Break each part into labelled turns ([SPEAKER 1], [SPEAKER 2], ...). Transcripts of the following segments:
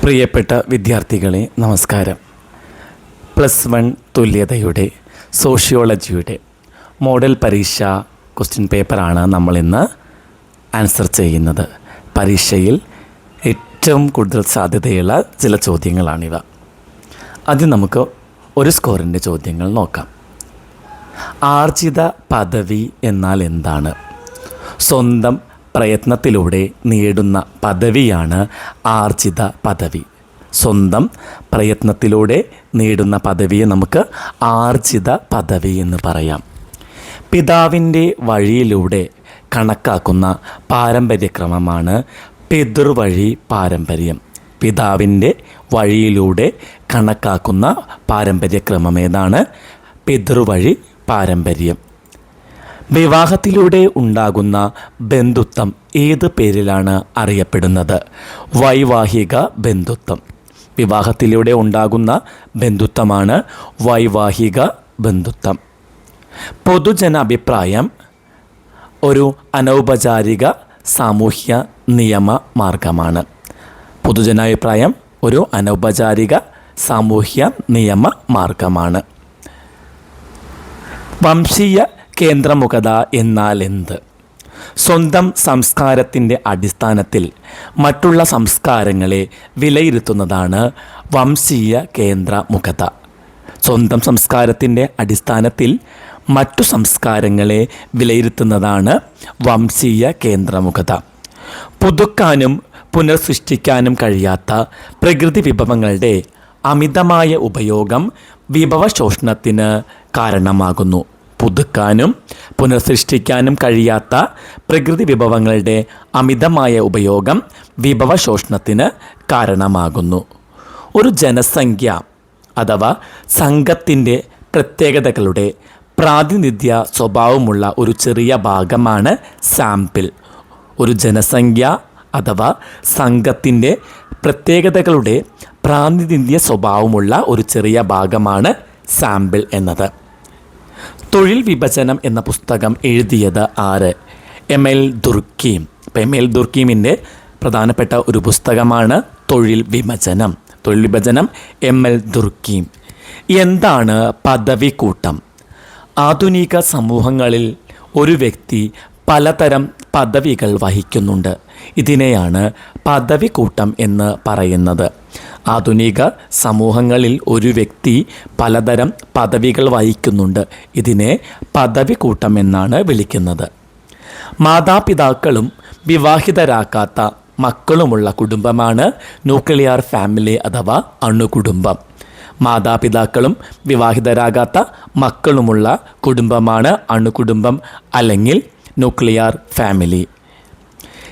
[SPEAKER 1] പ്രിയപ്പെട്ട വിദ്യാർത്ഥികളെ നമസ്കാരം. +1 തുല്യതയുടെ സോഷ്യോളജിയുടെ മോഡൽ പരീക്ഷ ക്വസ്റ്റ്യൻ പേപ്പറാണ് നമ്മളിന്ന് ആൻസർ ചെയ്യുന്നത്. പരീക്ഷയിൽ ഏറ്റവും കൂടുതൽ സാധ്യതയുള്ള ചില ചോദ്യങ്ങളാണിവ. ആദ്യം നമുക്ക് ഒരു സ്കോറിൻ്റെ ചോദ്യങ്ങൾ നോക്കാം. ആർജിത പദവി എന്നാൽ എന്താണ്? സ്വന്തം പ്രയത്നത്തിലൂടെ നേടുന്ന പദവിയാണ് ആർജിത പദവി. സ്വന്തം പ്രയത്നത്തിലൂടെ നേടുന്ന പദവിയെ നമുക്ക് ആർജിത പദവി എന്ന് പറയാം. പിതാവിൻ്റെ വഴിയിലൂടെ കണക്കാക്കുന്ന പാരമ്പര്യക്രമമാണ് പിതൃവഴി പാരമ്പര്യം. പിതാവിൻ്റെ വഴിയിലൂടെ കണക്കാക്കുന്ന പാരമ്പര്യക്രമം ഏതാണ്? പിതൃവഴി പാരമ്പര്യം. വിവാഹത്തിലൂടെ ഉണ്ടാകുന്ന ബന്ധുത്വം ഏത് പേരിലാണ് അറിയപ്പെടുന്നത്? വൈവാഹിക ബന്ധുത്വം. വിവാഹത്തിലൂടെ ഉണ്ടാകുന്ന ബന്ധുത്വമാണ് വൈവാഹിക ബന്ധുത്വം. പൊതുജന അഭിപ്രായം ഒരു അനൗപചാരിക സാമൂഹ്യ നിയമ മാർഗമാണ്. പൊതുജനാഭിപ്രായം ഒരു അനൗപചാരിക സാമൂഹ്യ നിയമ മാർഗമാണ്. വംശീയ കേന്ദ്രമുഖത എന്നാൽ എന്ത്? സ്വന്തം സംസ്കാരത്തിൻ്റെ അടിസ്ഥാനത്തിൽ മറ്റുള്ള സംസ്കാരങ്ങളെ വിലയിരുത്തുന്നതാണ് വംശീയ കേന്ദ്രമുഖത. സ്വന്തം സംസ്കാരത്തിൻ്റെ അടിസ്ഥാനത്തിൽ മറ്റു സംസ്കാരങ്ങളെ വിലയിരുത്തുന്നതാണ് വംശീയ കേന്ദ്രമുഖത. പുതുക്കാനും പുനർസൃഷ്ടിക്കാനും കഴിയാത്ത പ്രകൃതി വിഭവങ്ങളുടെ അമിതമായ ഉപയോഗം വിഭവശോഷണത്തിന് കാരണമാകുന്നു. പുതുക്കാനും പുനർസൃഷ്ടിക്കാനും കഴിയാത്ത പ്രകൃതി വിഭവങ്ങളുടെ അമിതമായ ഉപയോഗം വിഭവശോഷണത്തിന് കാരണമാകുന്നു. ഒരു ജനസംഖ്യ അഥവാ സംഘത്തിൻ്റെ പ്രത്യേകതകളുടെ പ്രാതിനിധ്യ സ്വഭാവമുള്ള ഒരു ചെറിയ ഭാഗമാണ് സാമ്പിൾ. ഒരു ജനസംഖ്യ അഥവാ സംഘത്തിൻ്റെ പ്രത്യേകതകളുടെ പ്രാതിനിധ്യ സ്വഭാവമുള്ള ഒരു ചെറിയ ഭാഗമാണ് സാമ്പിൾ എന്നത്. തൊഴിൽ വിഭജനം എന്ന പുസ്തകം എഴുതിയത് ആര്? എം.എൽ. ദുർക്കീം. എം.എൽ. ദുർക്കീമിൻ്റെ പ്രധാനപ്പെട്ട ഒരു പുസ്തകമാണ് തൊഴിൽ വിഭജനം. തൊഴിൽ വിഭജനം എം.എൽ. ദുർക്കീം. എന്താണ് പദവിക്കൂട്ടം? ആധുനിക സമൂഹങ്ങളിൽ ഒരു വ്യക്തി പലതരം പദവികൾ വഹിക്കുന്നുണ്ട്. ഇതിനെയാണ് പദവിക്കൂട്ടം എന്ന് പറയുന്നത്. ആധുനിക സമൂഹങ്ങളിൽ ഒരു വ്യക്തി പലതരം പദവികൾ വഹിക്കുന്നുണ്ട്. ഇതിനെ പദവിക്കൂട്ടം എന്നാണ് വിളിക്കുന്നത്. മാതാപിതാക്കളും വിവാഹിതരാക്കാത്ത മക്കളുമുള്ള കുടുംബമാണ് ന്യൂക്ലിയർ ഫാമിലി അഥവാ അണുകുടുംബം. മാതാപിതാക്കളും വിവാഹിതരാകാത്ത മക്കളുമുള്ള കുടുംബമാണ് അണുകുടുംബം അല്ലെങ്കിൽ ന്യൂക്ലിയർ ഫാമിലി.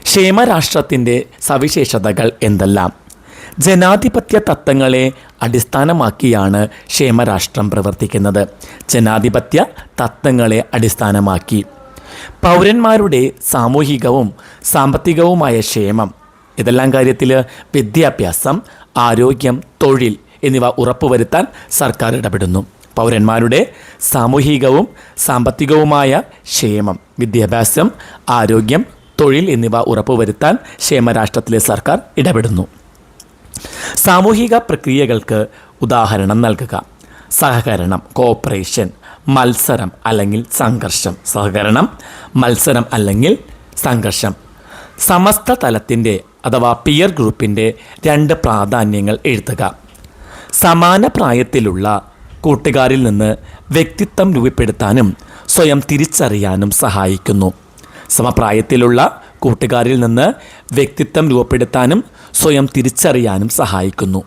[SPEAKER 1] ക്ഷേമരാഷ്ട്രത്തിൻ്റെ സവിശേഷതകൾ എന്തെല്ലാം? ജനാധിപത്യ തത്വങ്ങളെ അടിസ്ഥാനമാക്കിയാണ് ക്ഷേമരാഷ്ട്രം പ്രവർത്തിക്കുന്നത്. ജനാധിപത്യ തത്വങ്ങളെ അടിസ്ഥാനമാക്കി പൗരന്മാരുടെ സാമൂഹികവും സാമ്പത്തികവുമായ ക്ഷേമം, ഇതെല്ലാം കാര്യത്തിൽ വിദ്യാഭ്യാസം, ആരോഗ്യം, തൊഴിൽ എന്നിവ ഉറപ്പുവരുത്താൻ സർക്കാർ ഇടപെടുന്നു. പൗരന്മാരുടെ സാമൂഹികവും സാമ്പത്തികവുമായ ക്ഷേമം, വിദ്യാഭ്യാസം, ആരോഗ്യം, തൊഴിൽ എന്നിവ ഉറപ്പുവരുത്താൻ ക്ഷേമരാഷ്ട്രത്തിലെ സർക്കാർ ഇടപെടുന്നു. സാമൂഹിക പ്രക്രിയകൾക്ക് ഉദാഹരണം നൽകുക. സഹകരണം, കോഓപ്പറേഷൻ, മത്സരം അല്ലെങ്കിൽ സംഘർഷം. സഹകരണം, മത്സരം അല്ലെങ്കിൽ സംഘർഷം. സമസ്ത തലത്തിൻ്റെ അഥവാ പിയർ ഗ്രൂപ്പിൻ്റെ 2 പ്രാധാന്യങ്ങൾ എഴുതുക. സമാന പ്രായത്തിലുള്ള കൂട്ടുകാരിൽ നിന്ന് വ്യക്തിത്വം രൂപപ്പെടുത്താനും സ്വയം തിരിച്ചറിയാനും സഹായിക്കുന്നു. സമപ്രായത്തിലുള്ള കൂട്ടുകാരിൽ നിന്ന് വ്യക്തിത്വം രൂപപ്പെടുത്താനും സ്വയം തിരിച്ചറിയാനും സഹായിക്കുന്നു.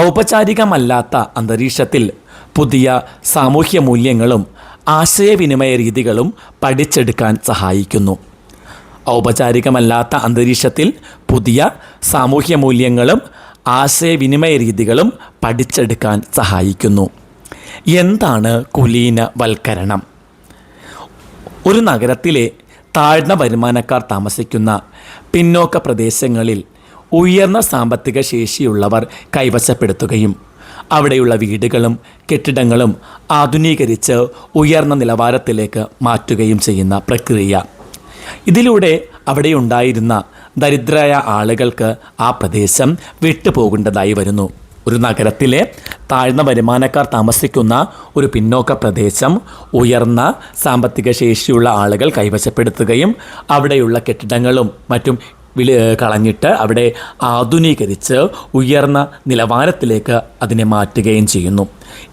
[SPEAKER 1] ഔപചാരികമല്ലാത്ത അന്തരീക്ഷത്തിൽ പുതിയ സാമൂഹ്യ മൂല്യങ്ങളും ആശയവിനിമയ രീതികളും പഠിച്ചെടുക്കാൻ സഹായിക്കുന്നു. ഔപചാരികമല്ലാത്ത അന്തരീക്ഷത്തിൽ പുതിയ സാമൂഹ്യ മൂല്യങ്ങളും ആശയവിനിമയ രീതികളും പഠിച്ചെടുക്കാൻ സഹായിക്കുന്നു. എന്താണ് കുലീനവൽക്കരണം? ഒരു നഗരത്തിലെ താഴ്ന്ന വരുമാനക്കാർ താമസിക്കുന്ന പിന്നോക്ക പ്രദേശങ്ങളിൽ ഉയർന്ന സാമ്പത്തിക ശേഷിയുള്ളവർ കൈവശപ്പെടുത്തുകയും അവിടെയുള്ള വീടുകളും കെട്ടിടങ്ങളും ആധുനീകരിച്ച് ഉയർന്ന നിലവാരത്തിലേക്ക് മാറ്റുകയും ചെയ്യുന്ന പ്രക്രിയ. ഇതിലൂടെ അവിടെയുണ്ടായിരുന്ന ദരിദ്രരായ ആളുകൾക്ക് ആ പ്രദേശം വിട്ടുപോകേണ്ടതായി വരുന്നു. ഒരു നഗരത്തിലെ താഴ്ന്ന വരുമാനക്കാർ താമസിക്കുന്ന ഒരു പിന്നോക്ക പ്രദേശം ഉയർന്ന സാമ്പത്തിക ശേഷിയുള്ള ആളുകൾ കൈവശപ്പെടുത്തുകയും അവിടെയുള്ള കെട്ടിടങ്ങളും മറ്റും കളഞ്ഞിട്ട് അവിടെ ആധുനീകരിച്ച് ഉയർന്ന നിലവാരത്തിലേക്ക് അതിനെ മാറ്റുകയും ചെയ്യുന്നു.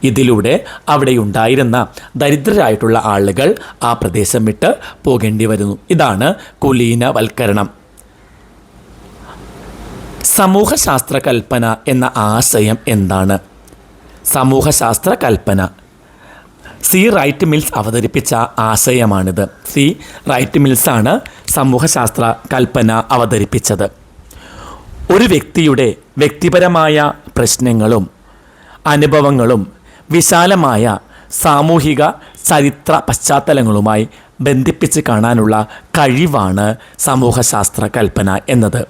[SPEAKER 1] ഇതിലൂടെ അവിടെയുണ്ടായിരുന്ന ദരിദ്രരായിട്ടുള്ള ആളുകൾ ആ പ്രദേശം വിട്ട് പോകേണ്ടി വരുന്നു. ഇതാണ് കുലീനവൽക്കരണം. സമൂഹശാസ്ത്ര കൽപ്പന എന്ന ആശയം എന്താണ്? സമൂഹശാസ്ത്ര കൽപ്പന സി റൈറ്റ് മിൽസ് അവതരിപ്പിച്ച ആശയമാണിത്. സി റൈറ്റ് മിൽസാണ് സമൂഹശാസ്ത്ര കൽപ്പന അവതരിപ്പിച്ചത്. ഒരു വ്യക്തിയുടെ വ്യക്തിപരമായ പ്രശ്നങ്ങളും അനുഭവങ്ങളും വിശാലമായ സാമൂഹിക ചരിത്ര പശ്ചാത്തലങ്ങളുമായി ബന്ധിപ്പിച്ച് കാണാനുള്ള കഴിവാണ് സമൂഹശാസ്ത്ര കൽപ്പന എന്നത്.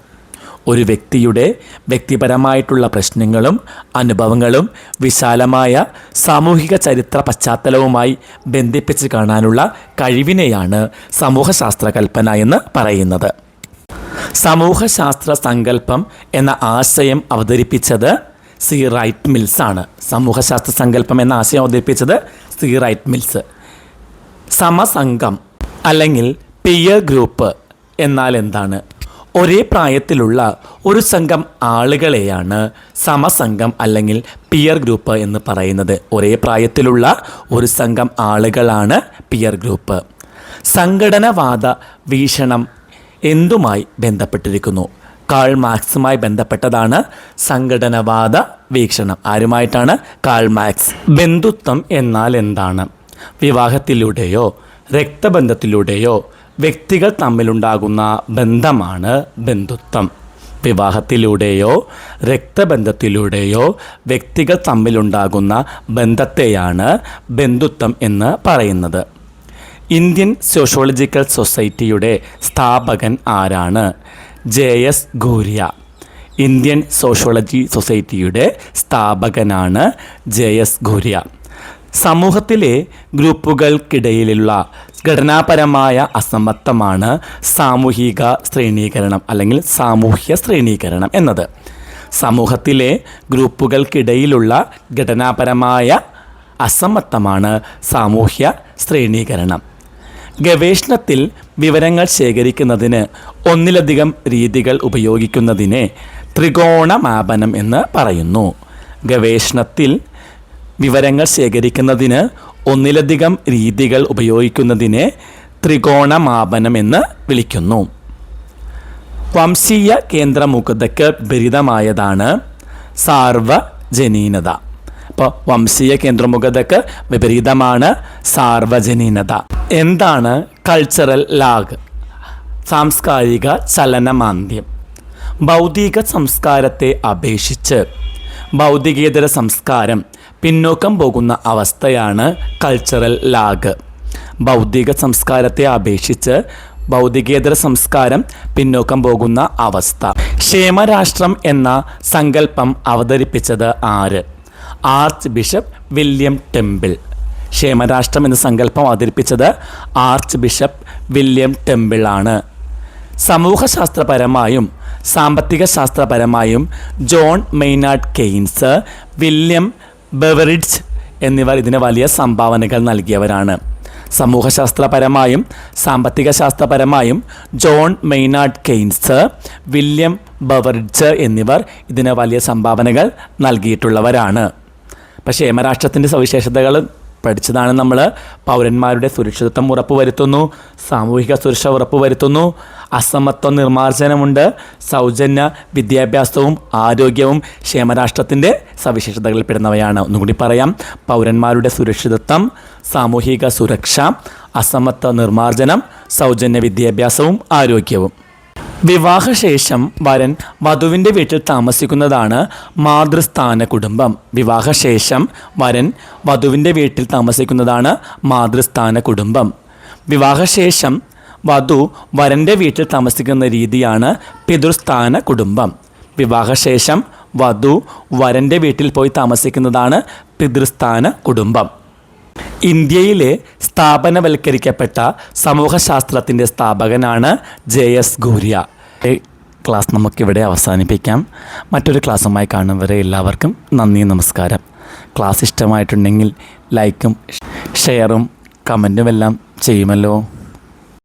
[SPEAKER 1] ഒരു വ്യക്തിയുടെ വ്യക്തിപരമായിട്ടുള്ള പ്രശ്നങ്ങളും അനുഭവങ്ങളും വിശാലമായ സാമൂഹിക ചരിത്ര പശ്ചാത്തലവുമായി ബന്ധിപ്പിച്ച് കാണാനുള്ള കഴിവിനെയാണ് സമൂഹശാസ്ത്ര കൽപ്പന എന്ന് പറയുന്നത്. സമൂഹശാസ്ത്ര സങ്കല്പം എന്ന ആശയം അവതരിപ്പിച്ചത് സി റൈറ്റ് മിൽസാണ്. സമൂഹശാസ്ത്ര സങ്കല്പം എന്ന ആശയം അവതരിപ്പിച്ചത് സി റൈറ്റ് മിൽസ്. സമസംഘം അല്ലെങ്കിൽ പിയർ ഗ്രൂപ്പ് എന്നാൽ എന്താണ്? ഒരേ പ്രായത്തിലുള്ള ഒരു സംഘം ആളുകളെയാണ് സമസംഘം അല്ലെങ്കിൽ പിയർ ഗ്രൂപ്പ് എന്ന് പറയുന്നത്. ഒരേ പ്രായത്തിലുള്ള ഒരു സംഘം ആളുകളാണ് പിയർ ഗ്രൂപ്പ്. സംഘടനവാദ വീക്ഷണം എന്തുമായി ബന്ധപ്പെട്ടിരിക്കുന്നു? കാൾ മാർക്സുമായി ബന്ധപ്പെട്ടതാണ് സംഘടനവാദ വീക്ഷണം. ആരുമായിട്ടാണ്? Karl Marx. ബന്ധുത്വം എന്നാൽ എന്താണ്? വിവാഹത്തിലൂടെയോ രക്തബന്ധത്തിലൂടെയോ വ്യക്തികൾ തമ്മിലുണ്ടാകുന്ന ബന്ധമാണ് ബന്ധുത്വം. വിവാഹത്തിലൂടെയോ രക്തബന്ധത്തിലൂടെയോ വ്യക്തികൾ തമ്മിലുണ്ടാകുന്ന ബന്ധത്തെയാണ് ബന്ധുത്വം എന്ന് പറയുന്നത്. ഇന്ത്യൻ സോഷ്യോളജിക്കൽ സൊസൈറ്റിയുടെ സ്ഥാപകൻ ആരാണ്? JS ഘൂരിയ. ഇന്ത്യൻ സോഷ്യോളജി സൊസൈറ്റിയുടെ സ്ഥാപകനാണ് JS ഘൂരിയ. സമൂഹത്തിലെ ഗ്രൂപ്പുകൾക്കിടയിലുള്ള ഘടനാപരമായ അസമത്വമാണ് സാമൂഹിക ശ്രേണീകരണം അല്ലെങ്കിൽ സാമൂഹ്യ ശ്രേണീകരണം എന്നത്. സമൂഹത്തിലെ ഗ്രൂപ്പുകൾക്കിടയിലുള്ള ഘടനാപരമായ അസമത്വമാണ് സാമൂഹ്യ ശ്രേണീകരണം. ഗവേഷണത്തിൽ വിവരങ്ങൾ ശേഖരിക്കുന്നതിന് ഒന്നിലധികം രീതികൾ ഉപയോഗിക്കുന്നതിനെ ത്രികോണമാപനം എന്ന് പറയുന്നു. ഗവേഷണത്തിൽ വിവരങ്ങൾ ശേഖരിക്കുന്നതിന് ഒന്നിലധികം രീതികൾ ഉപയോഗിക്കുന്നതിനെ ത്രികോണമാപനം എന്ന് വിളിക്കുന്നു. വംശീയ കേന്ദ്രമുഖതയ്ക്ക് വിപരീതമായതാണ് സാർവജനീനത. അപ്പോൾ വംശീയ കേന്ദ്രമുഖതയ്ക്ക് വിപരീതമാണ് സാർവജനീനത. എന്താണ് കൾച്ചറൽ ലാഗ്? സാംസ്കാരിക ചലനമാന്ദ്യം. ഭൗതിക സംസ്കാരത്തെ അപേക്ഷിച്ച് ഭൗതികേതര സംസ്കാരം പിന്നോക്കം പോകുന്ന അവസ്ഥയാണ് കൾച്ചറൽ ലാഗ്. ഭൗതിക സംസ്കാരത്തെ അപേക്ഷിച്ച് ഭൗതികേതര സംസ്കാരം പിന്നോക്കം പോകുന്ന അവസ്ഥ. ക്ഷേമരാഷ്ട്രം എന്ന സങ്കല്പം അവതരിപ്പിച്ചത് ആര്? Archbishop William Temple. ക്ഷേമരാഷ്ട്രം എന്ന സങ്കല്പം അവതരിപ്പിച്ചത് ആർച്ച് ബിഷപ്പ് വില്യം ടെമ്പിൾ ആണ്. സമൂഹശാസ്ത്രപരമായും സാമ്പത്തിക ശാസ്ത്രപരമായും ജോൺ മെയ്നാർഡ് കെയ്ൻസ്, വില്യം ബെവറിഡ്ജ് എന്നിവർ ഇതിന് വലിയ സംഭാവനകൾ നൽകിയവരാണ്. സമൂഹശാസ്ത്രപരമായും സാമ്പത്തിക ശാസ്ത്രപരമായും ജോൺ മെയ്നാർഡ് കെയ്ൻസ്, വില്യം ബെവറിഡ്ജ് എന്നിവർ ഇതിന് വലിയ സംഭാവനകൾ നൽകിയിട്ടുള്ളവരാണ്. പക്ഷേ ക്ഷേമരാഷ്ട്രത്തിൻ്റെ സവിശേഷതകൾ പഠിച്ചതാണ് നമ്മൾ. പൗരന്മാരുടെ സുരക്ഷിതത്വം ഉറപ്പുവരുത്തുന്നു, സാമൂഹിക സുരക്ഷ ഉറപ്പുവരുത്തുന്നു, അസമത്വ നിർമ്മാർജ്ജനമുണ്ട്, സൗജന്യ വിദ്യാഭ്യാസവും ആരോഗ്യവും ക്ഷേമരാഷ്ട്രത്തിൻ്റെ സവിശേഷതകളിൽ പെടുന്നവയാണ്. ഒന്നുകൂടി പറയാം: പൗരന്മാരുടെ സുരക്ഷിതത്വം, സാമൂഹിക സുരക്ഷ, അസമത്വ നിർമ്മാർജ്ജനം, സൗജന്യ വിദ്യാഭ്യാസവും ആരോഗ്യവും. വിവാഹശേഷം വരൻ വധുവിൻ്റെ വീട്ടിൽ താമസിക്കുന്നതാണ് മാതൃസ്ഥാന കുടുംബം. വിവാഹശേഷം വരൻ വധുവിൻ്റെ വീട്ടിൽ താമസിക്കുന്നതാണ് മാതൃസ്ഥാന കുടുംബം. വിവാഹശേഷം വധു വരൻ്റെ വീട്ടിൽ താമസിക്കുന്ന രീതിയാണ് പിതൃസ്ഥാന കുടുംബം. വിവാഹശേഷം വധു വരൻ്റെ വീട്ടിൽ പോയി താമസിക്കുന്നതാണ് പിതൃസ്ഥാന കുടുംബം. ഇന്ത്യയിലെ സ്ഥാപനവൽക്കരിക്കപ്പെട്ട സമൂഹശാസ്ത്രത്തിൻ്റെ സ്ഥാപകനാണ് JS ഘൂരിയ. ക്ലാസ് നമുക്കിവിടെ അവസാനിപ്പിക്കാം. മറ്റൊരു ക്ലാസ്സുമായി കാണും വരെ എല്ലാവർക്കും നന്ദി, നമസ്കാരം. ക്ലാസ് ഇഷ്ടമായിട്ടുണ്ടെങ്കിൽ ലൈക്കും ഷെയറും കമൻറ്റും എല്ലാം ചെയ്യുമല്ലോ.